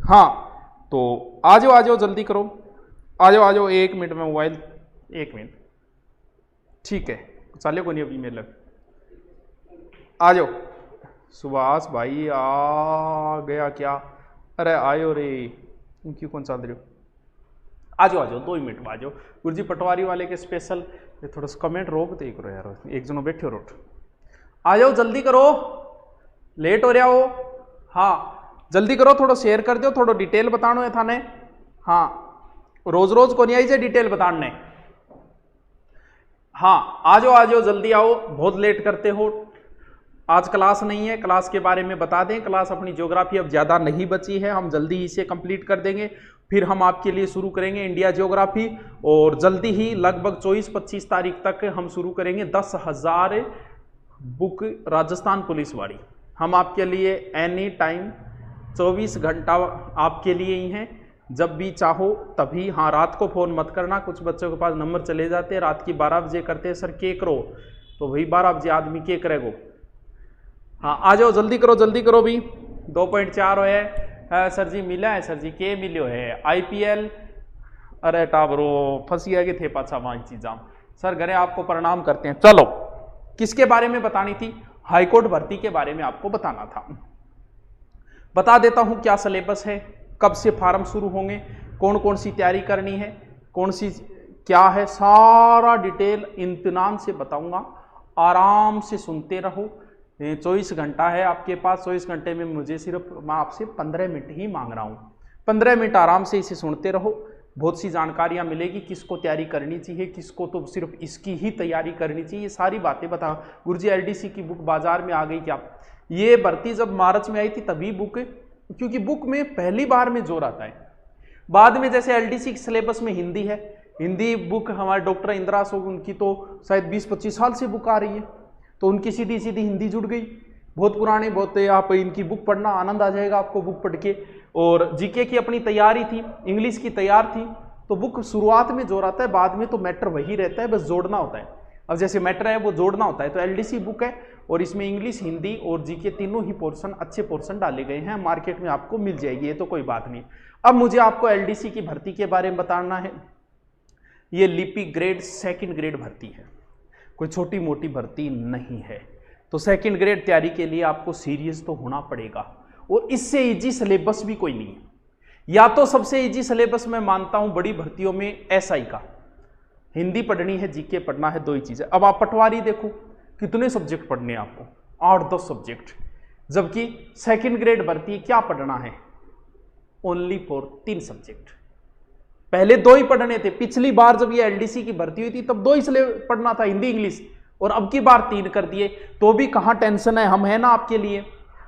हाँ तो आ जाओ जल्दी करो, आ जाओ 1 मिनट में मोबाइल, 1 मिनट ठीक है चले को नहीं अभी मेरे लग, आ जाओ। सुभाष भाई आ गया क्या, अरे आयो रे क्यों कौन चाल रहे हो, आ जाओ 2 ही मिनट में आ जाओ। गुरुजी पटवारी वाले के स्पेशल ये थोड़ा सा कमेंट रोक दे करो यार, एक जनो बैठे हो रोट, आ जाओ जल्दी करो लेट हो रहा हो। हाँ जल्दी करो, थोड़ा शेयर कर दो, थोड़ा डिटेल बतानो है थाने। हाँ रोज रोज को नहीं आई जे डिटेल बताने। हाँ आ जाओ जल्दी आओ, बहुत लेट करते हो। आज क्लास नहीं है, क्लास के बारे में बता दें, क्लास अपनी ज्योग्राफी अब ज़्यादा नहीं बची है, हम जल्दी ही इसे कंप्लीट कर देंगे, फिर हम आपके लिए शुरू करेंगे इंडिया ज्योग्राफी, और जल्दी ही लगभग 24-25 तारीख तक हम शुरू करेंगे 10,000 बुक राजस्थान पुलिस वाली। हम आपके लिए एनी टाइम 24 घंटा आपके लिए ही हैं, जब भी चाहो तभी। हाँ रात को फ़ोन मत करना, कुछ बच्चों के पास नंबर चले जाते हैं, रात की 12 बजे करते हैं सर के करो, तो भाई 12 बजे आदमी के करेगो। हाँ आ जाओ जल्दी करो भी, 2.4 है सर जी, मिला है सर जी, के मिलो है IPL, अरे टाबरो फंसिया के थे पाछा वहाँ चीज़ा। सर घरे आपको प्रणाम करते हैं। चलो किसके बारे में बतानी थी, हाईकोर्ट भर्ती के बारे में आपको बताना था। बता देता हूँ क्या सिलेबस है, कब से फार्म शुरू होंगे, कौन कौन सी तैयारी करनी है, कौन सी क्या है, सारा डिटेल इत्मीनान से बताऊंगा, आराम से सुनते रहो। 24 घंटा है आपके पास, 24 घंटे में मुझे सिर्फ मैं आपसे 15 मिनट ही मांग रहा हूँ, 15 मिनट आराम से इसे सुनते रहो, बहुत सी जानकारियाँ मिलेगी, किसको तैयारी करनी चाहिए, किसको तो सिर्फ इसकी ही तैयारी करनी चाहिए, ये सारी बातें बता। गुरुजी LDC की बुक बाजार में आ गई क्या, ये भर्ती जब मार्च में आई थी तभी बुक, क्योंकि बुक में पहली बार में जोर आता है, बाद में जैसे LDC के सिलेबस में हिंदी है, हिंदी बुक हमारे डॉक्टर इंदिरा सोग उनकी तो शायद 20-25 साल से बुक आ रही है, तो उनकी सीधी हिंदी जुड़ गई, बहुत पुराने, बहुत आप इनकी बुक पढ़ना, आनंद आ जाएगा आपको बुक पढ़ के। और जीके की अपनी तैयारी थी, इंग्लिश की तैयार थी, तो बुक शुरुआत में जोर आता है, बाद में तो मैटर वही रहता है, बस जोड़ना होता है। अब जैसे मैटर है वो जोड़ना होता है, तो LDC बुक है और इसमें इंग्लिश, हिंदी और जीके तीनों ही पोर्शन, अच्छे पोर्शन डाले गए हैं, मार्केट में आपको मिल जाएगी, ये तो कोई बात नहीं। अब मुझे आपको LDC की भर्ती के बारे में बताना है। ये लिपि ग्रेड 2nd ग्रेड भर्ती है, कोई छोटी मोटी भर्ती नहीं है, तो 2nd ग्रेड तैयारी के लिए आपको सीरियस तो होना पड़ेगा, और इससे इजी सिलेबस भी कोई नहीं है। या तो सबसे इजी सिलेबस मैं मानता हूं बड़ी भर्तियों में SI का, हिंदी पढ़नी है, जीके पढ़ना है, 2 ही चीजें। अब आप पटवारी देखो कितने सब्जेक्ट पढ़ने हैं आपको, 8-10 सब्जेक्ट, जबकि 2nd ग्रेड भर्ती क्या पढ़ना है, ओनली फॉर 3 सब्जेक्ट। पहले 2 ही पढ़ने थे, पिछली बार जब ये LDC की भर्ती हुई थी तब 2 ही पढ़ना था, हिंदी इंग्लिश, और अब की बार 3 कर दिए, तो भी कहां टेंशन है, हम है ना आपके लिए,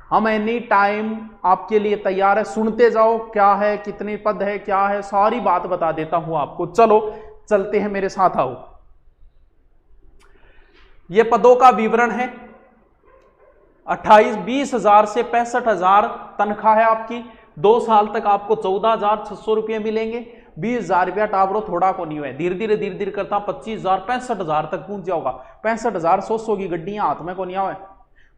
हम एनी टाइम आपके लिए तैयार है, सुनते जाओ क्या है, कितने पद है, क्या है, सारी बात बता देता हूं आपको। चलो चलते हैं मेरे साथ, आओ। ये पदों का विवरण है, 20,000 से 65,000 तनख्वाह है आपकी, 2 साल तक आपको 14,600 रुपये मिलेंगे, 20,000 रुपया टावरो थोड़ा को नहीं है, धीरे धीरे करता 25,000 65,000 तक पहुंच जाओगा। 65,000 100 की गड्डियां हाथ में को नहीं आवे,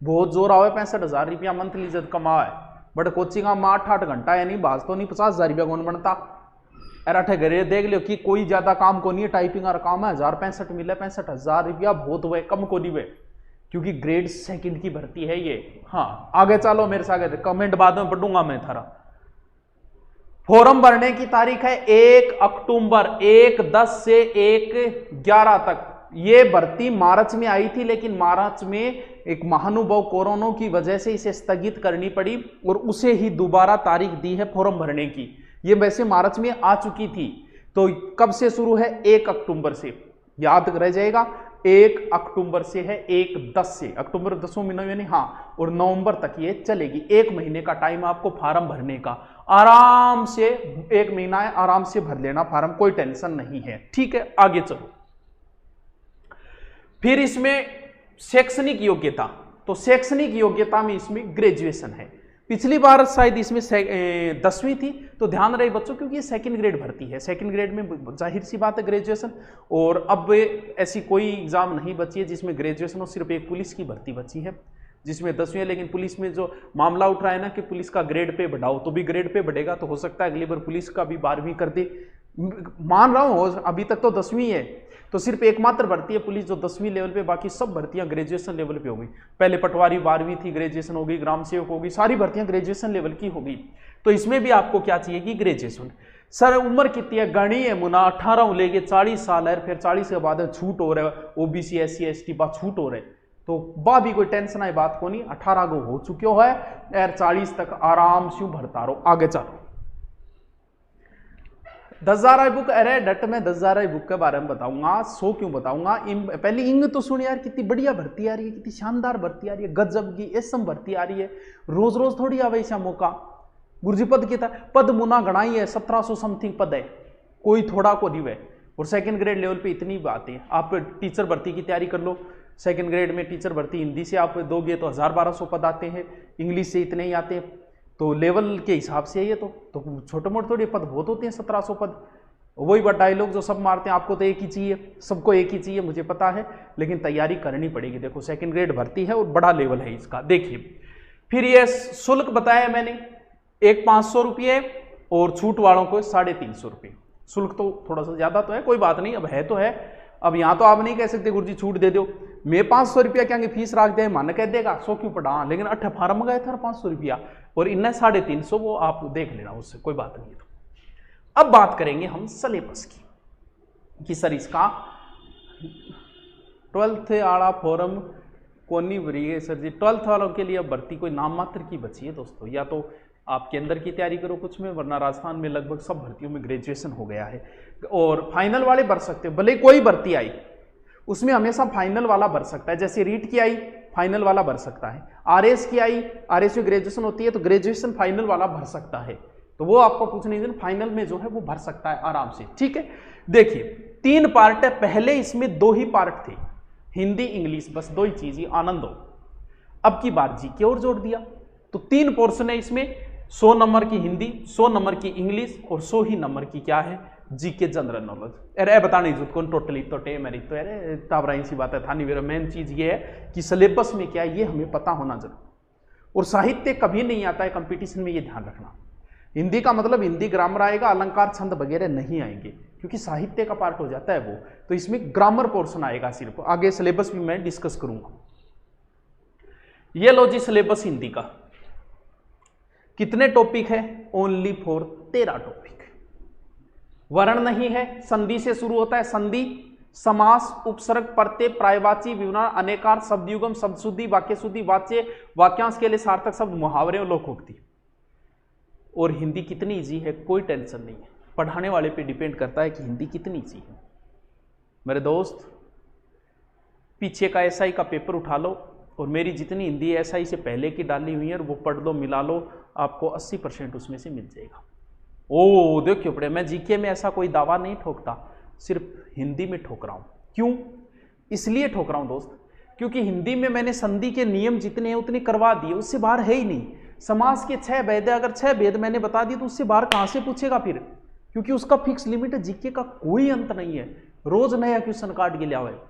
बहुत जोर आवे, 65,000 रुपया मंथली जब कमा है, बट कोचिंग में 8-8 घंटा है नहीं, बाज तो नहीं 50,000 रुपया कौन बनता। अरे अठे घरे देख लो कि कोई ज्यादा काम को नहीं है, टाइपिंग और काम है, 1065 मिले, 65,000 रुपया बहुत हुए, कम को नहीं हुए, क्योंकि ग्रेड 2nd की भर्ती है ये। हाँ आगे चलो मेरे साथ, कमेंट बाद में पढ़ूंगा मैं थारा। फॉर्म भरने की तारीख है 1 अक्टूबर, 1/10 से 1/11 तक। ये भर्ती मार्च में आई थी, लेकिन मार्च में एक महानुभाव कोरोना की वजह से इसे स्थगित करनी पड़ी, और उसे ही दोबारा तारीख दी है फॉर्म भरने की। ये वैसे मार्च में आ चुकी थी, तो कब से शुरू है, 1 अक्टूबर से, याद रह जाएगा, 1 अक्टूबर से है, 1/10 से, अक्टूबर 10वें महीने में, हाँ, और नवंबर तक ये चलेगी। 1 महीने का टाइम आपको फार्म भरने का, आराम से 1 महीना है, आराम से भर लेना फार्म, कोई टेंशन नहीं है, ठीक है। आगे चलो, फिर इसमें शैक्षणिक योग्यता, तो शैक्षणिक योग्यता में इसमें ग्रेजुएशन है। पिछली बार शायद इसमें 10वीं थी, तो ध्यान रहे बच्चों, क्योंकि ये 2nd ग्रेड भर्ती है, 2nd ग्रेड में जाहिर सी बात है ग्रेजुएशन, और अब ऐसी कोई एग्जाम नहीं बची है जिसमें ग्रेजुएशन हो, सिर्फ एक पुलिस की भर्ती बची है, जिसमें 10वीं है, लेकिन पुलिस में जो मामला उठ रहा है ना कि पुलिस का ग्रेड पे बढ़ाओ, तो भी ग्रेड पे बढ़ेगा तो हो सकता है अगली बार पुलिस का भी 12वीं कर दे। मान रहा हूँ अभी तक तो 10वीं है, तो सिर्फ एकमात्र भर्ती है पुलिस जो 10वीं लेवल पे, बाकी सब भर्तियां ग्रेजुएशन लेवल पे हो गई। पहले पटवारी 12वीं थी, ग्रेजुएशन हो गई, ग्राम सेवक हो गई, सारी भर्तियां ग्रेजुएशन लेवल की हो गई। तो इसमें भी आपको क्या चाहिए कि ग्रेजुएशन। सर उम्र कितनी है? गणी है मुना 18 लेके 40 साल है, फिर 40 के बाद छूट हो रहा है, ओबीसी SC ST बाद छूट हो रहे, तो बा भी कोई टेंशन है बात को नहीं। 18 को हो चुके हो है यार, 40 तक आराम से भरता रहो। आगे चलो 10,000 बुक, अरे डट में 10,000 बुक के बारे में बताऊंगा, 100 क्यों बताऊंगा। पहले इंग तो सुन यार, कितनी बढ़िया भर्ती आ रही है, कितनी शानदार भर्ती आ रही है, गजब की एसम भर्ती आ रही है। रोज रोज थोड़ी आवे ऐसा मौका। गुरुजी पद कितना पद मुना गणाई है, 1700 समथिंग पद है, कोई थोड़ा को नहीं है। और सेकंड ग्रेड लेवल पे इतनी बात है। आप टीचर भर्ती की तैयारी कर लो, सेकंड ग्रेड में टीचर भर्ती हिंदी से आप दोगे तो 1000-1200 पद आते हैं, इंग्लिश से इतने ही आते हैं, तो लेवल के हिसाब से ये तो छोटे मोटे थोड़े पद बहुत होते हैं, 1700 पद। वही बात डायलॉग जो सब मारते हैं, आपको तो एक ही चाहिए, सबको एक ही चाहिए, मुझे पता है, लेकिन तैयारी करनी पड़ेगी। देखो सेकंड ग्रेड भर्ती है और बड़ा लेवल है इसका। देखिए फिर ये शुल्क बताया मैंने, एक 500 रुपये और छूट वालों को 350 रुपये। शुल्क तो थोड़ा सा ज्यादा तो है, कोई बात नहीं, अब है तो है। अब यहाँ तो आप नहीं कह सकते गुरुजी छूट दे दो, मैं 500 रुपया क्या फीस रख दे, मन कह देगा 100 क्यों पढ़ा, लेकिन 8 फार्म गए था 500 रुपया और इन्हें 350, वो आप देख लेना, उससे कोई बात नहीं। तो अब बात करेंगे हम सिलेबस की कि सर इसका 12th आला फॉर्म कौन नहीं भरी है सर जी। 12th वालों के लिए अब भर्ती कोई नाम मात्र की बची है दोस्तों, या तो आपके अंदर की तैयारी करो कुछ में, वरना राजस्थान में लगभग सब भर्तियों में ग्रेजुएशन हो गया है। और फाइनल वाले भर सकते हो, भले कोई भर्ती आई उसमें हमेशा फाइनल वाला भर सकता है। जैसे रीट की आई फाइनल वाला भर सकता है, RS की आई, RS में ग्रेजुएशन होती है तो ग्रेजुएशन फाइनल वाला भर सकता है, तो वो आपको कुछ नहीं देना, फाइनल में जो है वो भर सकता है आराम से। ठीक है, देखिए 3 पार्ट है, पहले इसमें 2 ही पार्ट थे, हिंदी इंग्लिश, बस 2 ही चीज ही, आनंद हो। अब की बार जीके और जोड़ दिया, तो 3 पोर्शन है इसमें, 100 नंबर की हिंदी, 100 नंबर की इंग्लिश और 100 ही नंबर की क्या है, जीके जनरल नॉलेज। अरे बताने जरूरत कौन टोटली तो टे मेरी तो अरे टावराई सी बात है था नहीं। मेरा मेन चीज ये है कि सिलेबस में क्या है ये हमें पता होना जरूर। और साहित्य कभी नहीं आता है कंपटीशन में, ये ध्यान रखना। हिंदी का मतलब हिंदी ग्रामर आएगा, अलंकार छंद वगैरह नहीं आएंगे, क्योंकि साहित्य का पार्ट हो जाता है वो, तो इसमें ग्रामर पोर्शन आएगा सिर्फ। आगे सिलेबस भी मैं डिस्कस करूंगा। ये लो जी सिलेबस हिंदी का, कितने टॉपिक है? Only for 13 topic. वर्ण नहीं है, संधि से शुरू होता है, संधि, समास, उपसर्ग, प्रत्यय, पर्यायवाची, विवरण, अनेकार, शब्दयुगम, शब्द शुद्धि, वाक्य शुद्धि, वाच्य, वाक्यांश के लिए सार्थक शब्द, मुहावरे और लोकोक्ति। और हिंदी कितनी इजी है कोई टेंशन नहीं है, पढ़ाने वाले पे डिपेंड करता है कि हिंदी कितनी इजी है। मेरे दोस्त पीछे का SI का पेपर उठा लो और मेरी जितनी हिंदी SI से पहले की डाली हुई है वो पढ़ लो, मिला लो, आपको 80% उसमें से मिल जाएगा। ओ देखियो पड़े, मैं जीके में ऐसा कोई दावा नहीं ठोकता, सिर्फ हिंदी में ठोक रहा हूं। क्यों? इसलिए ठोक रहा हूं दोस्त, क्योंकि हिंदी में मैंने संधि के नियम जितने हैं उतने करवा दिए, उससे बाहर है ही नहीं। समास के 6 भेद है, अगर 6 भेद मैंने बता दिए तो उससे बाहर कहां से पूछेगा फिर, क्योंकि उसका फिक्स लिमिट है। जीके का कोई अंत नहीं है, रोज नया क्वेश्चन काट के लिया हुआ है,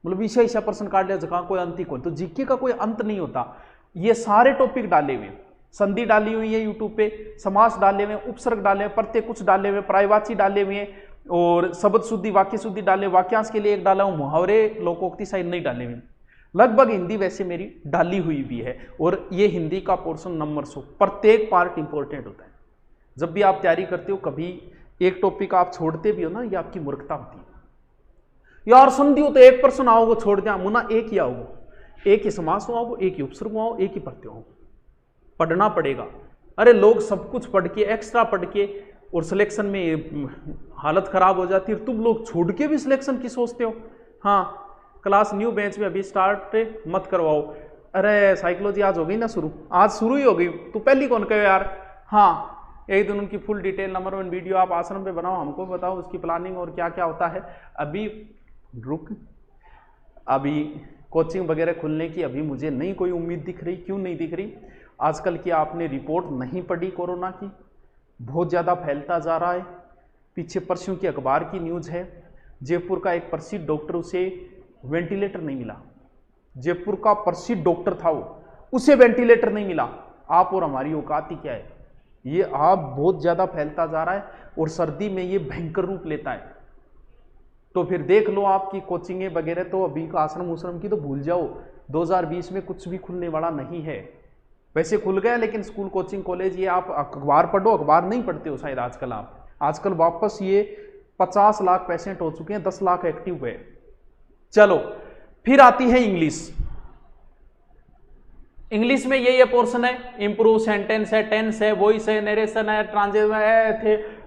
मतलब विषय प्रश्न काट लिया जगह कोई अंत ही कोई, तो जीके का कोई अंत नहीं होता। ये सारे टॉपिक डाले हुए, संधि डाली हुई है यूट्यूब पे, समास डाले हुए, उपसर्ग डाले हुए, प्रत्यय कुछ डाले हुए, पर्यायवाची डाले हुए, और शब्द शुद्धि, वाक्य शुद्धि डाले, वाक्यांश के लिए एक डाला हूं, मुहावरे लोकोक्ति साइड नहीं डाले हुए। लगभग हिंदी वैसे मेरी डाली हुई भी है, और ये हिंदी का पोर्शन नंबर 100, प्रत्येक पार्ट इंपॉर्टेंट होता है। जब भी आप तैयारी करते हो कभी एक टॉपिक आप छोड़ते भी हो ना, ये आपकी मूर्खता होती है। यार संधि हो तो 1% आओगे छोड़ दिया, मुना एक ही आओगे, एक ही समास हो आओगे, एक ही उपसर्ग हो, एक ही प्रत्यय हो, पढ़ना पड़ेगा। अरे लोग सब कुछ पढ़ के, एक्स्ट्रा पढ़ के, और सिलेक्शन में हालत खराब हो जाती है, तुम लोग छोड़ के भी सिलेक्शन की सोचते हो। हाँ, क्लास न्यू बैच में अभी स्टार्ट मत करवाओ। अरे साइकोलॉजी आज हो गई ना शुरू, आज शुरू ही हो गई, तो पहली कौन कहे यार। हाँ, एक दिन उनकी फुल डिटेल नंबर 1 वीडियो आप आश्रम पे बनाओ, हमको बताओ उसकी प्लानिंग और क्या क्या होता है। अभी रुक, अभी कोचिंग वगैरह खुलने की अभी मुझे नहीं कोई उम्मीद दिख रही। क्यों नहीं दिख रही? आजकल की आपने रिपोर्ट नहीं पढ़ी कोरोना की, बहुत ज़्यादा फैलता जा रहा है। पीछे परसों की अखबार की न्यूज़ है, जयपुर का एक प्रसिद्ध डॉक्टर, उसे वेंटिलेटर नहीं मिला। जयपुर का प्रसिद्ध डॉक्टर था वो, उसे वेंटिलेटर नहीं मिला। आप और हमारी औकात ही क्या है। ये आप बहुत ज्यादा फैलता जा रहा है और सर्दी में ये भयंकर रूप लेता है। तो फिर देख लो आपकी कोचिंगें वगैरह, तो अभी का आश्रम उश्रम की तो भूल जाओ, 2020 में कुछ भी खुलने वाला नहीं है। वैसे खुल गया लेकिन स्कूल कोचिंग कॉलेज, ये आप अखबार पढ़ो, अखबार नहीं पढ़ते हो शायद आजकल आप। आजकल वापस ये 50 लाख पेशेंट हो चुके हैं, 10 लाख एक्टिव है। चलो फिर आती है इंग्लिश। इंग्लिश में ये पोर्शन है, इंप्रूव सेंटेंस है, टेंस है, वॉइस है, नरेशन है, ट्रांजेक्शन है, थे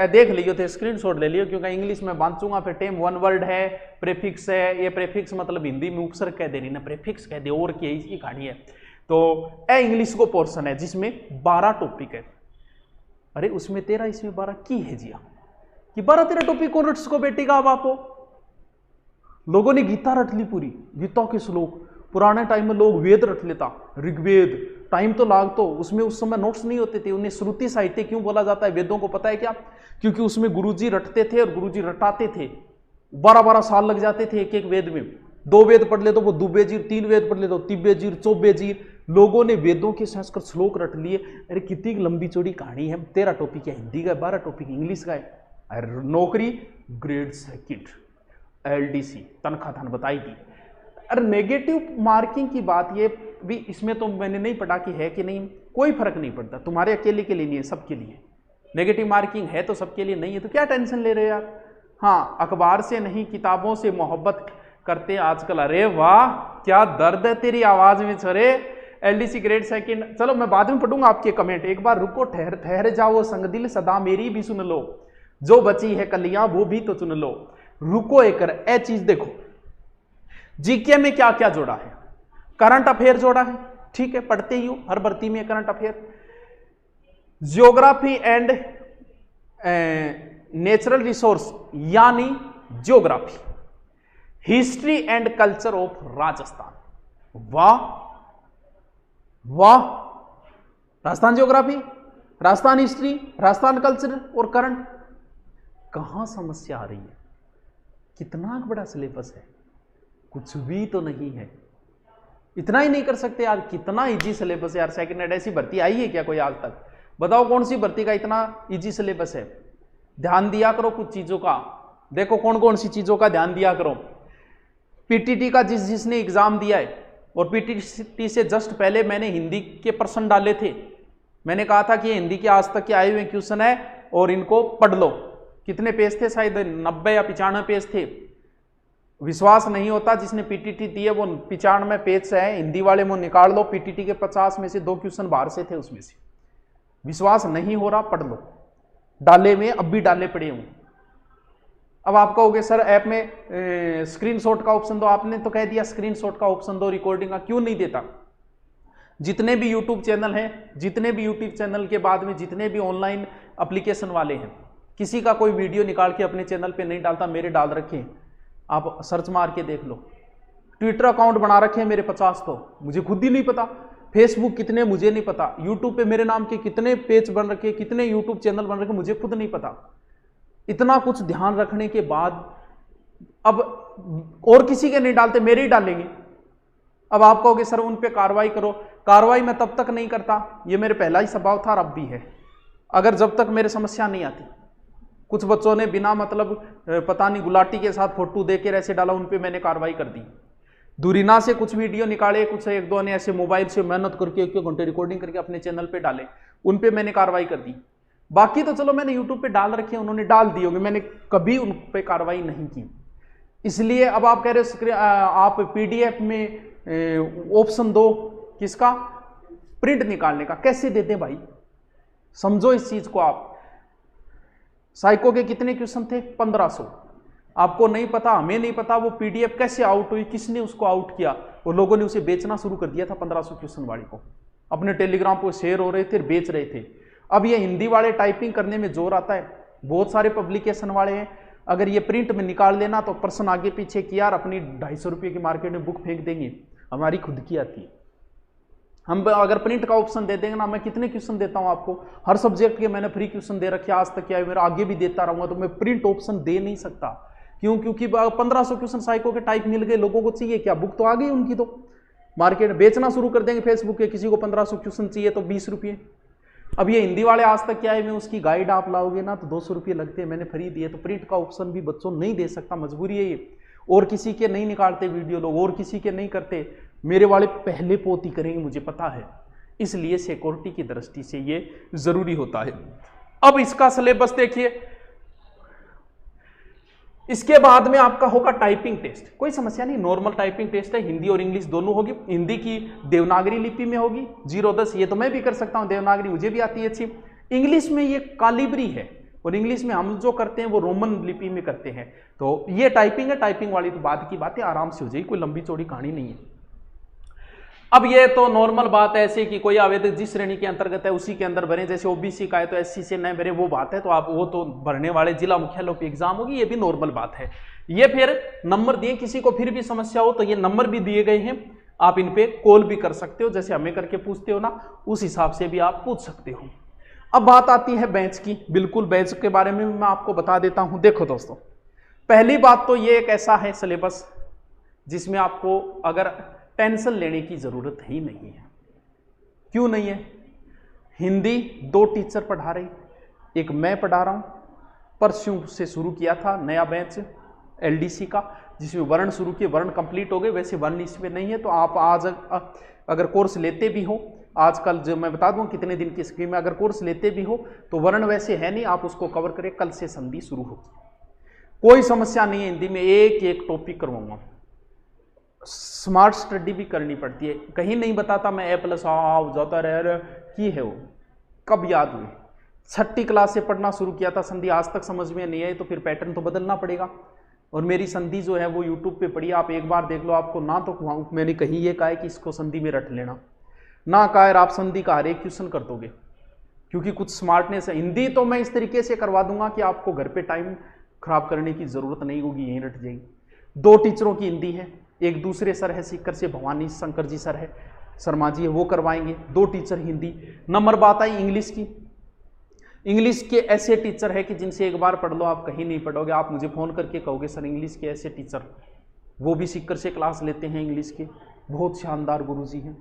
देख लियो थे, स्क्रीनशॉट ले लियो, क्योंकि इंग्लिश में बांचूंगा। फिर टेम वन वर्ड है, प्रेफिक्स है, ये प्रेफिक्स मतलब हिंदी में उपसर्ग कह दे रही ना, प्रेफिक्स कह दे और क्या इसकी कहानी है। तो ए इंग्लिश को पोर्शन है जिसमें 12 टॉपिक है। अरे उसमें 13 इसमें 12 की है जिया कि 12-13 टॉपिक कौन रट सको बेटी का। अब आपको लोगों ने गीता रट ली पूरी, गीता के श्लोक। पुराने टाइम में लोग वेद रट लेता, ऋग्वेद, टाइम तो लाग तो उसमें उस समय नोट्स नहीं होते थे। उन्हें श्रुति साहित्य क्यों बोला जाता है वेदों को पता है क्या? क्योंकि उसमें गुरुजी रटते थे और गुरुजी रटाते थे। 12-12 साल लग जाते थे एक एक वेद में। 2 वेद पढ़ ले तो वो दुबेजीर, 3 वेद पढ़ ले तो तिब्बेजीर, चौबेजीर। लोगों ने वेदों के संस्कृत श्लोक रट लिए। अरे कितनी लंबी चौड़ी कहानी है। 13 टॉपिक है हिंदी का, 12 टॉपिक इंग्लिश का है। नौकरी ग्रेड 2 LDC, तनख्वाह धन बताई थी। अरे नेगेटिव मार्किंग की बात ये भी इसमें तो मैंने नहीं पढ़ा कि है कि नहीं, कोई फर्क नहीं पड़ता। तुम्हारे अकेले के लिए नहीं है, सबके लिए नेगेटिव मार्किंग है, तो सबके लिए नहीं है, तो क्या टेंशन ले रहे हो यार। हाँ, अखबार से नहीं किताबों से मोहब्बत करते आजकल। अरे वाह क्या दर्द है तेरी आवाज में छोरे। LDC ग्रेड 2, चलो मैं बाद में पढ़ूंगा आपके कमेंट। एक बार रुको, ठहर जाओ संग दिल, सदा मेरी भी सुन लो, जो बची है कलियां वो भी तो चुन लो। रुको एक ए चीज देखो, जीके में क्या क्या जोड़ा है। करंट अफेयर जोड़ा है, ठीक है, पढ़ते ही हो, हर भर्ती में current affair. Geography and natural resource यानी geography. History and culture of Rajasthan. वाह वाह, Rajasthan geography, Rajasthan history, Rajasthan culture और करंट। कहां समस्या आ रही है? कितना बड़ा सिलेबस है, कुछ भी तो नहीं है। इतना ही नहीं कर सकते यार? कितना इजी सिलेबस है यार। सेकंड हेड ऐसी भर्ती आई है क्या कोई आज तक? बताओ कौन सी भर्ती का इतना इजी सिलेबस है? ध्यान दिया करो कुछ चीजों का। देखो कौन कौन सी चीजों का ध्यान दिया करो। पीटीटी का जिसने एग्जाम दिया है, और पीटीटी से जस्ट पहले मैंने हिंदी के प्रश्न डाले थे। मैंने कहा था कि ये हिंदी के आज तक के आए हुए क्वेश्चन है और इनको पढ़ लो। कितने पेज थे? शायद 90 या 95 पेज थे। विश्वास नहीं होता, जिसने पीटीटी दी है वो 95 पेज से है, हिंदी वाले में निकाल लो। पीटीटी के 50 में से 2 क्वेश्चन बाहर से थे उसमें से। विश्वास नहीं हो रहा, पढ़ लो। डाले में अब भी डाले पड़े हूं। अब आप कहोगे सर ऐप में स्क्रीनशॉट का ऑप्शन दो। आपने तो कह दिया स्क्रीनशॉट का ऑप्शन दो, रिकॉर्डिंग का क्यों नहीं देता? जितने भी यूट्यूब चैनल हैं, जितने भी यूट्यूब चैनल के बाद में जितने भी ऑनलाइन एप्लीकेशन वाले हैं, किसी का कोई वीडियो निकाल के अपने चैनल पे नहीं डालता। मेरे डाल रखे हैं, आप सर्च मार के देख लो। ट्विटर अकाउंट बना रखे हैं मेरे 50, तो मुझे खुद ही नहीं पता। फेसबुक कितने मुझे नहीं पता। यूट्यूब पे मेरे नाम के कितने पेज बन रखे, कितने यूट्यूब चैनल बन रखे, मुझे खुद नहीं पता। इतना कुछ ध्यान रखने के बाद अब और किसी के नहीं डालते, मेरे ही डालेंगे। अब आप कहोगे सर उन पे कार्रवाई करो। कार्रवाई मैं तब तक नहीं करता, ये मेरे पहला ही स्वभाव था और अब भी है, अगर जब तक मेरे समस्या नहीं आती। कुछ बच्चों ने बिना मतलब पता नहीं गुलाटी के साथ फोटो देकर ऐसे डाला, उन पे मैंने कार्रवाई कर दी। दूरिना से कुछ वीडियो निकाले, कुछ 1-2 ने ऐसे मोबाइल से मेहनत करके 1 घंटे रिकॉर्डिंग करके अपने चैनल पे डाले, उन पे मैंने कार्रवाई कर दी। बाकी तो चलो मैंने यूट्यूब पे डाल रखे हैं, उन्होंने डाल दिए होंगे, मैंने कभी उन पे कार्रवाई नहीं की। इसलिए अब आप कह रहे हो आप पीडीएफ में ऑप्शन दो, किसका? प्रिंट निकालने का। कैसे देते भाई, समझो इस चीज को आप। साइको के कितने क्वेश्चन थे? 1500। आपको नहीं पता, हमें नहीं पता वो पीडीएफ कैसे आउट हुई, किसने उसको आउट किया। वो लोगों ने उसे बेचना शुरू कर दिया था 1500 क्वेश्चन वाली को, अपने टेलीग्राम पर शेयर हो रहे थे, बेच रहे थे। अब ये हिंदी वाले टाइपिंग करने में जोर आता है, बहुत सारे पब्लिकेशन वाले हैं। अगर ये प्रिंट में निकाल लेना तो पर्सन आगे पीछे किया और अपनी 250 रुपये की मार्केट में बुक फेंक देंगे। हमारी खुद की आती है। हम अगर प्रिंट का ऑप्शन दे देंगे ना, मैं कितने क्वेश्चन देता हूं आपको, हर सब्जेक्ट के मैंने फ्री क्वेश्चन दे रखे आज तक, क्या है मेरा, आगे भी देता रहूंगा। तो मैं प्रिंट ऑप्शन दे नहीं सकता। क्यों? क्योंकि 1500 क्वेश्चन साइको के टाइप मिल गए, लोगों को चाहिए क्या? बुक तो आ गई उनकी। तो मार्केट बेचना शुरू कर देंगे फेसबुक के, किसी को 1500 क्वेश्चन चाहिए तो 20 रुपये। अब ये हिंदी वाले आज तक क्या है, मैं उसकी गाइड आप लाओगे ना तो 200 रुपये लगते हैं, मैंने फ्री दिए। तो प्रिंट का ऑप्शन भी बच्चों नहीं दे सकता, मजबूरी है ये। और किसी के नहीं निकालते वीडियो लोग, और किसी के नहीं करते, मेरे वाले पहले पोती करेंगे, मुझे पता है। इसलिए सिक्योरिटी की दृष्टि से ये जरूरी होता है। अब इसका सिलेबस देखिए, इसके बाद में आपका होगा टाइपिंग टेस्ट। कोई समस्या नहीं, नॉर्मल टाइपिंग टेस्ट है, हिंदी और इंग्लिश दोनों होगी। हिंदी की देवनागरी लिपि में होगी 0-10, ये तो मैं भी कर सकता हूं, देवनागरी मुझे भी आती है अच्छी। इंग्लिश में ये कालिब्री है, और इंग्लिश में हम जो करते हैं वो रोमन लिपि में करते हैं। तो ये टाइपिंग है, टाइपिंग वाली तो बाद की बात है, आराम से हो जाएगी, कोई लंबी चौड़ी कहानी नहीं है। अब ये तो नॉर्मल बात है, ऐसे कि कोई आवेदक जिस श्रेणी के अंतर्गत है उसी के अंदर भरे, जैसे ओबीसी का है तो एससी से न भरे, वो बात है। तो आप वो तो भरने वाले जिला मुख्यालयों पे एग्जाम होगी, ये भी नॉर्मल बात है। ये फिर नंबर दिए, किसी को फिर भी समस्या हो तो ये नंबर भी दिए गए हैं, आप इन पे कॉल भी कर सकते हो, जैसे हमें करके पूछते हो ना, उस हिसाब से भी आप पूछ सकते हो। अब बात आती है बैच की। बिल्कुल बैच के बारे में मैं आपको बता देता हूं। देखो दोस्तों, पहली बात तो ये एक ऐसा है सिलेबस जिसमें आपको अगर टेंशन लेने की जरूरत ही नहीं है। क्यों नहीं है? हिंदी 2 टीचर पढ़ा रहे, एक मैं पढ़ा रहा हूं, परसों से शुरू किया था नया बैच एलडीसी का, जिसमें वर्ण शुरू किए, वर्ण कंप्लीट हो गए। वैसे वर्ण इसमें नहीं है, तो आप आज अगर कोर्स लेते भी हो, आजकल जो मैं बता दूं कितने दिन की स्कीम में, अगर कोर्स लेते भी हो तो वर्ण वैसे है नहीं, आप उसको कवर करें। कल से संधि शुरू होगी, कोई समस्या नहीं है। हिंदी में एक एक टॉपिक करवाऊंगा। स्मार्ट स्टडी भी करनी पड़ती है, कहीं नहीं बताता मैं ए प्लस आओ जाता रह की है, वो कब याद हुई? 6ठी क्लास से पढ़ना शुरू किया था संधि, आज तक समझ में नहीं आई, तो फिर पैटर्न तो बदलना पड़ेगा। और मेरी संधि जो है वो यूट्यूब पे पड़ी, आप एक बार देख लो। आपको ना तो मैंने कहीं ये कहा है कि इसको संधि में रट लेना, ना कहा है आप संधि का हर एक क्वेश्चन कर दोगे, क्योंकि कुछ स्मार्टनेस है। हिंदी तो मैं इस तरीके से करवा दूंगा कि आपको घर पे टाइम खराब करने की जरूरत नहीं होगी, यहीं रट जाएगी। 2 टीचरों की हिंदी है, एक दूसरे सर है सीकर से, भवानी शंकर जी सर है, शर्मा जी है, वो करवाएंगे। 2 टीचर हिंदी। नंबर बात आई इंग्लिश की। इंग्लिश के ऐसे टीचर है कि जिनसे एक बार पढ़ लो आप कहीं नहीं पढ़ोगे, आप मुझे फोन करके कहोगे सर इंग्लिश के ऐसे टीचर, वो भी सीकर से क्लास लेते हैं इंग्लिश के, बहुत शानदार गुरुजी हैं,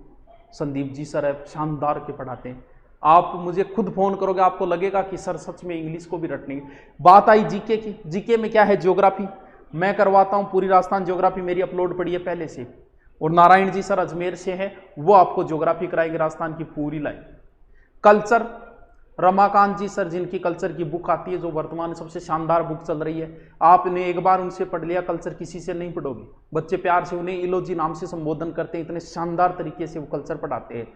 संदीप जी सर है, शानदार के पढ़ाते हैं। आप मुझे खुद फोन करोगे, आपको लगेगा कि सर सच में इंग्लिश को भी रटने। बात आई जीके की। जीके में क्या है? ज्योग्राफी मैं करवाता हूं, पूरी राजस्थान ज्योग्राफी मेरी अपलोड पड़ी है पहले से, और नारायण जी सर अजमेर से है, वो आपको ज्योग्राफी कराएंगे राजस्थान की पूरी लाइन। कल्चर रमाकांत जी सर, जिनकी कल्चर की बुक आती है, जो वर्तमान में सबसे शानदार बुक चल रही है, आपने एक बार उनसे पढ़ लिया, कल्चर किसी से नहीं पढ़ोगे। बच्चे प्यार से उन्हें इलोजी नाम से संबोधन करते हैं, इतने शानदार तरीके से वो कल्चर पढ़ाते हैं,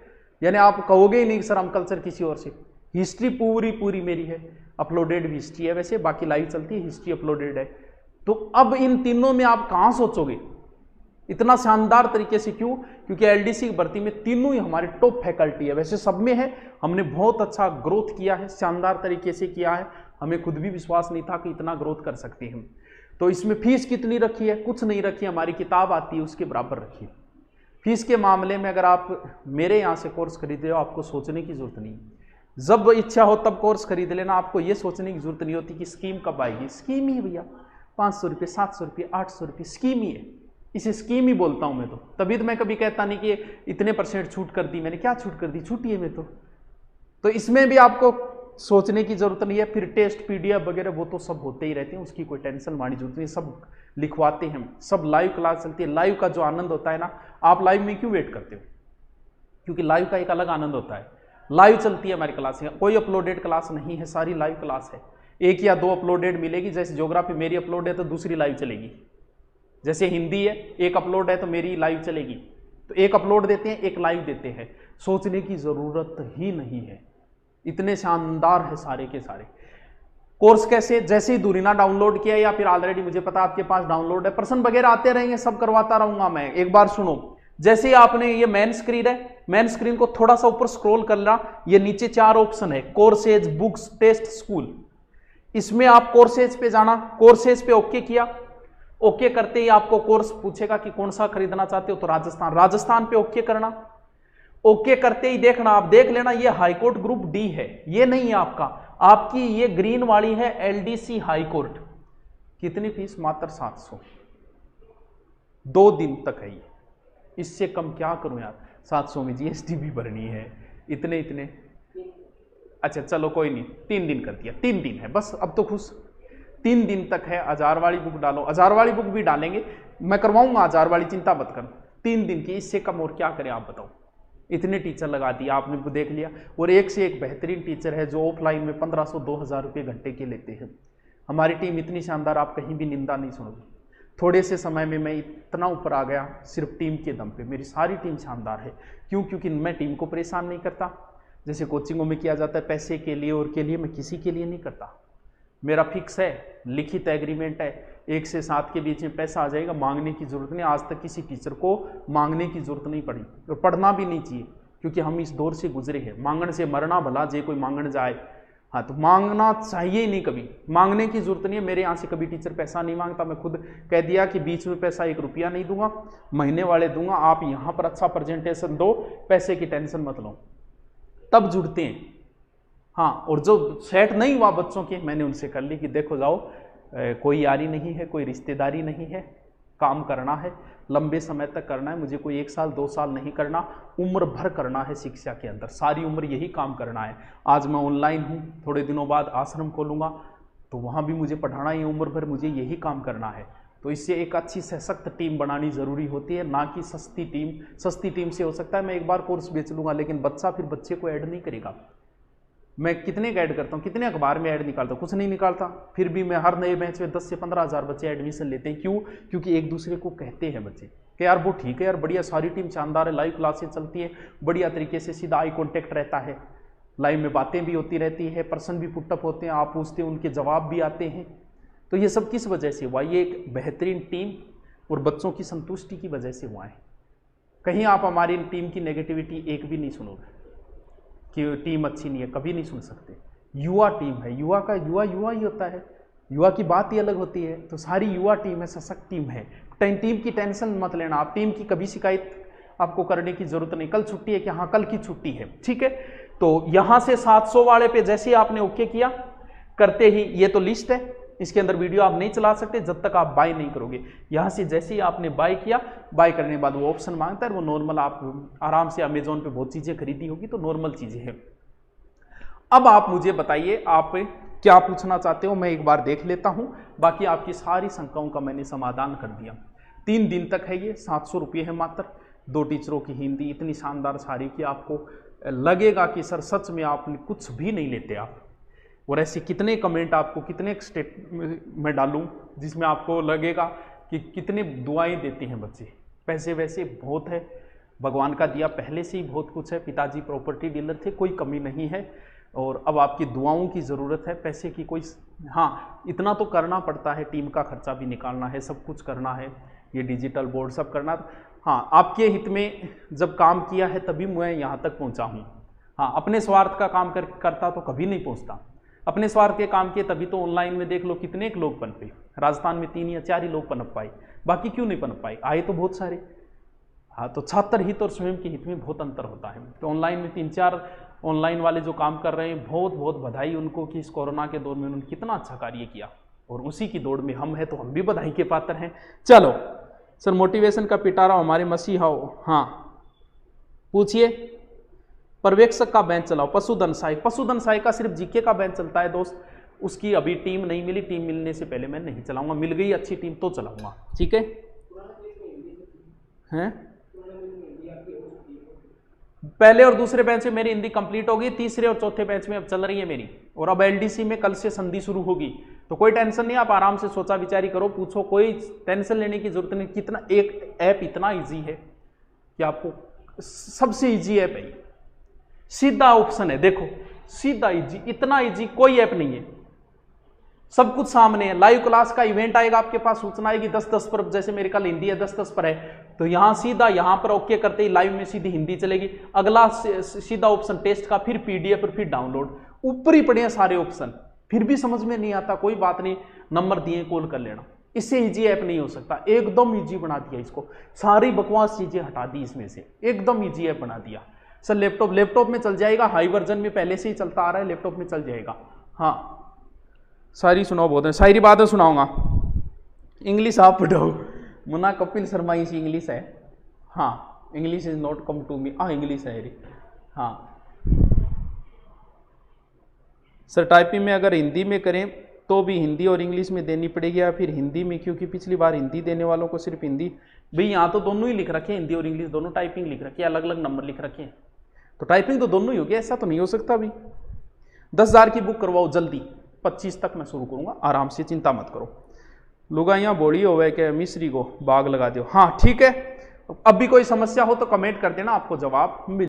यानी आप कहोगे ही नहीं सर हम कल्चर किसी और से। हिस्ट्री पूरी मेरी है, अपलोडेड हिस्ट्री है, वैसे बाकी लाइव चलती है, हिस्ट्री अपलोडेड है। तो अब इन तीनों में आप कहां सोचोगे इतना शानदार तरीके से? क्यों? क्योंकि एलडीसी की भर्ती में तीनों ही हमारी टॉप फैकल्टी है, वैसे सब में है, हमने बहुत अच्छा ग्रोथ किया है, शानदार तरीके से किया है, हमें खुद भी विश्वास नहीं था कि इतना ग्रोथ कर सकते हैं। तो इसमें फीस कितनी रखी है? कुछ नहीं रखी, हमारी किताब आती है उसके बराबर रखी है। फीस के मामले में अगर आप मेरे यहाँ से कोर्स खरीदे हो, आपको सोचने की जरूरत नहीं, जब इच्छा हो तब कोर्स खरीद लेना, आपको ये सोचने की जरूरत नहीं होती कि स्कीम कब आएगी। स्कीम ही है भैया, 500 रुपये, 700 रुपये, 800 रुपये, स्कीम ही है, इसे स्कीम ही बोलता हूं मैं। तभी तो मैं कभी कहता नहीं कि इतने % छूट कर दी मैंने, क्या छूट कर दी, छूटी है मैं तो इसमें भी आपको सोचने की जरूरत नहीं है। फिर टेस्ट PDF वगैरह वो तो सब होते ही रहते हैं, उसकी कोई टेंशन मारने की जरूरत नहीं, सब लिखवाते हैं, सब लाइव क्लास चलती है। लाइव का जो आनंद होता है ना, आप लाइव में क्यों वेट करते हो? क्योंकि लाइव का एक अलग आनंद होता है। लाइव चलती है हमारी क्लास, कोई अपलोडेड क्लास नहीं है, सारी लाइव क्लास है। 1 या 2 अपलोडेड मिलेगी, जैसे ज्योग्राफी मेरी अपलोड है तो दूसरी लाइव चलेगी, जैसे हिंदी है 1 अपलोड है तो मेरी लाइव चलेगी। तो 1 अपलोड देते हैं, 1 लाइव देते हैं, सोचने की जरूरत ही नहीं है, इतने शानदार है सारे के सारे। कोर्स कैसे? जैसे ही दूरीना डाउनलोड किया या फिर ऑलरेडी मुझे पता आपके पास डाउनलोड है, प्रश्न वगैरह आते रहेंगे, सब करवाता रहूंगा मैं। एक बार सुनो, जैसे ही आपने ये मेन स्क्रीन है, मेन स्क्रीन को थोड़ा सा ऊपर स्क्रॉल करना, ये नीचे 4 ऑप्शन है, कोर्सेज, बुक्स, टेस्ट, स्कूल। इसमें आप कोर्सेज पे जाना, कोर्सेज पे ओके किया, ओके करते ही आपको कोर्स पूछेगा कि कौन सा खरीदना चाहते हो, तो राजस्थान पे ओके करना। ओके करते ही देखना, आप देख लेना ये हाईकोर्ट ग्रुप डी है, ये नहीं है आपका, आपकी ये ग्रीन वाली है एलडीसी हाईकोर्ट। कितनी फीस? मात्र 700, 2 दिन तक है ये, इससे कम क्या करूं यार, 700 में जीएसटी भी भरनी है, इतने इतने। अच्छा चलो कोई नहीं, 3 दिन कर दिया, 3 दिन है बस, अब तो खुश। 3 दिन तक है, 1000 वाली बुक डालो, 1000 वाली बुक भी डालेंगे, मैं करवाऊंगा 1000 वाली, चिंता मत कर। 3 दिन की, इससे कम और क्या करें आप बताओ। इतने टीचर लगा दिए आपने, देख लिया। और एक से एक बेहतरीन टीचर है जो ऑफलाइन में 1500-2000 रुपये घंटे के लेते हैं। हमारी टीम इतनी शानदार, आप कहीं भी निंदा नहीं सुनोगे। थोड़े से समय में मैं इतना ऊपर आ गया सिर्फ टीम के दम पे। मेरी सारी टीम शानदार है। क्यों? क्योंकि मैं टीम को परेशान नहीं करता, जैसे कोचिंगों में किया जाता है पैसे के लिए और के लिए, मैं किसी के लिए नहीं करता। मेरा फिक्स है, लिखित एग्रीमेंट है, 1 से 7 के बीच में पैसा आ जाएगा, मांगने की जरूरत नहीं। आज तक किसी टीचर को मांगने की जरूरत नहीं पड़ी, और पढ़ना भी नहीं चाहिए, क्योंकि हम इस दौर से गुजरे हैं। मांगने से मरना भला, जे कोई मांगने जाए। हाँ, तो मांगना चाहिए ही नहीं, कभी मांगने की जरूरत नहीं है। मेरे यहाँ से कभी टीचर पैसा नहीं मांगता। मैं खुद कह दिया कि बीच में पैसा 1 रुपया नहीं दूंगा, महीने वाले दूंगा। आप यहाँ पर अच्छा प्रेजेंटेशन दो, पैसे की टेंशन मत लो, तब जुड़ते हैं। हाँ, और जो सेट नहीं हुआ बच्चों के, मैंने उनसे कर ली कि देखो जाओ, कोई यारी नहीं है, कोई रिश्तेदारी नहीं है, काम करना है, लंबे समय तक करना है। मुझे कोई 1 साल 2 साल नहीं करना, उम्र भर करना है शिक्षा के अंदर, सारी उम्र यही काम करना है। आज मैं ऑनलाइन हूँ, थोड़े दिनों बाद आश्रम खोलूँगा, तो वहाँ भी मुझे पढ़ाना है, उम्र भर मुझे यही काम करना है। तो इससे एक अच्छी सशक्त टीम बनानी ज़रूरी होती है, ना कि सस्ती टीम। सस्ती टीम से हो सकता है मैं एक बार कोर्स बेच लूँगा, लेकिन बच्चा फिर बच्चे को ऐड नहीं करेगा। मैं कितने का ऐड करता हूँ, कितने अखबार में ऐड निकालता हूँ, कुछ नहीं निकालता। फिर भी मैं हर नए बैच में 10 से 15 हज़ार बच्चे एडमिशन लेते हैं। क्यों? क्योंकि एक दूसरे को कहते हैं बच्चे कि यार वो ठीक है यार, बढ़िया, सारी टीम शानदार है, लाइव क्लासेस चलती है, बढ़िया तरीके से सीधा आई कॉन्टेक्ट रहता है, लाइव में बातें भी होती रहती है, पर्सन भी पुटअप होते हैं, आप पूछते हैं उनके जवाब भी आते हैं। तो ये सब किस वजह से हुआ? ये एक बेहतरीन टीम और बच्चों की संतुष्टि की वजह से हुआ है। कहीं आप हमारी टीम की नेगेटिविटी एक भी नहीं सुनोगे कि टीम अच्छी नहीं है, कभी नहीं सुन सकते। युवा टीम है, युवा का युवा युवा ही होता है, युवा की बात ही अलग होती है। तो सारी युवा टीम है, सशक्त टीम है। टीम की टेंशन मत लेना आप, टीम की कभी शिकायत आपको करने की जरूरत नहीं। कल छुट्टी है कि हाँ कल की छुट्टी है, ठीक है। तो यहाँ से 700 वाले पे जैसे ही आपने ओके किया, करते ही, ये तो लिस्ट है, इसके अंदर वीडियो आप नहीं चला सकते जब तक आप बाय नहीं करोगे। यहाँ से जैसे ही आपने बाय किया, बाय करने के बाद वो ऑप्शन मांगता है, वो नॉर्मल, आप आराम से अमेजोन पे बहुत चीज़ें खरीदी होगी तो नॉर्मल चीज़ें हैं। अब आप मुझे बताइए आप क्या पूछना चाहते हो, मैं एक बार देख लेता हूँ। बाकी आपकी सारी शंकाओं का मैंने समाधान कर दिया। 3 दिन तक है ये, 700 रुपये है मात्र। 2 टीचरों की हिंदी इतनी शानदार सारी कि आपको लगेगा कि सर सच में आपने कुछ भी नहीं लेते आप। और ऐसे कितने कमेंट आपको, कितने स्टेट में डालूं जिसमें आपको लगेगा कि कितने दुआएं देते हैं बच्चे। पैसे वैसे बहुत है, भगवान का दिया पहले से ही बहुत कुछ है। पिताजी प्रॉपर्टी डीलर थे, कोई कमी नहीं है, और अब आपकी दुआओं की ज़रूरत है, पैसे की कोई, हाँ इतना तो करना पड़ता है, टीम का खर्चा भी निकालना है, सब कुछ करना है, ये डिजिटल बोर्ड सब करना। हाँ, आपके हित में जब काम किया है तभी मैं यहाँ तक पहुँचा हूँ। हाँ, अपने स्वार्थ का काम करता तो कभी नहीं पहुँचता। अपने स्वार्थ के काम किए तभी तो ऑनलाइन में देख लो कितने लोग पनपे। राजस्थान में 3 या 4 ही लोग पनप पाए, बाकी क्यों नहीं पनप पाए? आए तो बहुत सारे। हाँ, तो छात्र हित और स्वयं के हित में बहुत अंतर होता है। तो ऑनलाइन में 3-4 ऑनलाइन वाले जो काम कर रहे हैं, बहुत बहुत बधाई उनको कि इस कोरोना के दौर में उन्होंने कितना अच्छा कार्य किया, और उसी की दौड़ में हम हैं तो हम भी बधाई के पात्र हैं। चलो सर, मोटिवेशन का पिटारा हमारे मसीहा हो, हाँ पूछिए। पर्यवेक्षक का बेंच चलाओ, पशुधन सहायक। पशुधन सहायक का सिर्फ जीके का बेंच चलता है दोस्त, उसकी अभी टीम नहीं मिली, टीम मिलने से पहले मैं नहीं चलाऊंगा, मिल गई अच्छी टीम तो चलाऊंगा, ठीक है। हैं पहले और दूसरे बेंच में मेरी हिंदी कंप्लीट होगी, तीसरे और चौथे बेंच में अब चल रही है मेरी, और अब एलडीसी में कल से संधि शुरू होगी। तो कोई टेंशन नहीं, आप आराम से सोचा विचारी करो, पूछो, कोई टेंशन लेने की जरूरत नहीं। कितना एक ऐप इतना इजी है कि आपको, सबसे इजी ऐप है, सीधा ऑप्शन है, देखो सीधा इजी, इतना इजी कोई ऐप नहीं है, सब कुछ सामने है। लाइव क्लास का इवेंट आएगा आपके पास, सूचना आएगी 10-10 पर, जैसे मेरे कल हिंदी है 10-10 पर है, तो यहां सीधा यहां पर ओके करते ही लाइव में सीधी हिंदी चलेगी। अगला सीधा ऑप्शन टेस्ट का, फिर पीडीएफ, फिर डाउनलोड, ऊपर ही पड़े हैं सारे ऑप्शन। फिर भी समझ में नहीं आता, कोई बात नहीं, नंबर दिए कॉल कर लेना। इससे इजी ऐप नहीं हो सकता, एकदम इजी बना दिया इसको, सारी बकवास चीजें हटा दी इसमें से, एकदम इजी ऐप बना दिया। सर लैपटॉप में चल जाएगा, हाई वर्जन में पहले से ही चलता आ रहा है, लैपटॉप में चल जाएगा। हाँ शायरी सुनाओ, बहुत है शायरी, बाद में सुनाऊंगा। इंग्लिश आप पढ़ाओ, मुन्ना कपिल शर्मा इसी इंग्लिश है। हाँ, English is not come to me, हाँ इंग्लिश है रे, हाँ सर। टाइपिंग में अगर हिंदी में करें तो भी हिंदी और इंग्लिश में देनी पड़ेगी, या फिर हिंदी में, क्योंकि पिछली बार हिंदी देने वालों को सिर्फ हिंदी, भाई यहाँ तो दोनों ही लिख रखे हैं, हिंदी और इंग्लिश दोनों टाइपिंग लिख रखी है, अलग अलग नंबर लिख रखे हैं, तो टाइपिंग तो दोनों ही होगी, ऐसा तो नहीं हो सकता। अभी 10,000 की बुक करवाओ जल्दी, 25 तक मैं शुरू करूंगा, आराम से, चिंता मत करो। लुगाइयाँ बोड़ी होवे के मिस्री को बाग लगा दो, हाँ ठीक है। अब भी कोई समस्या हो तो कमेंट कर देना, आपको जवाब मिल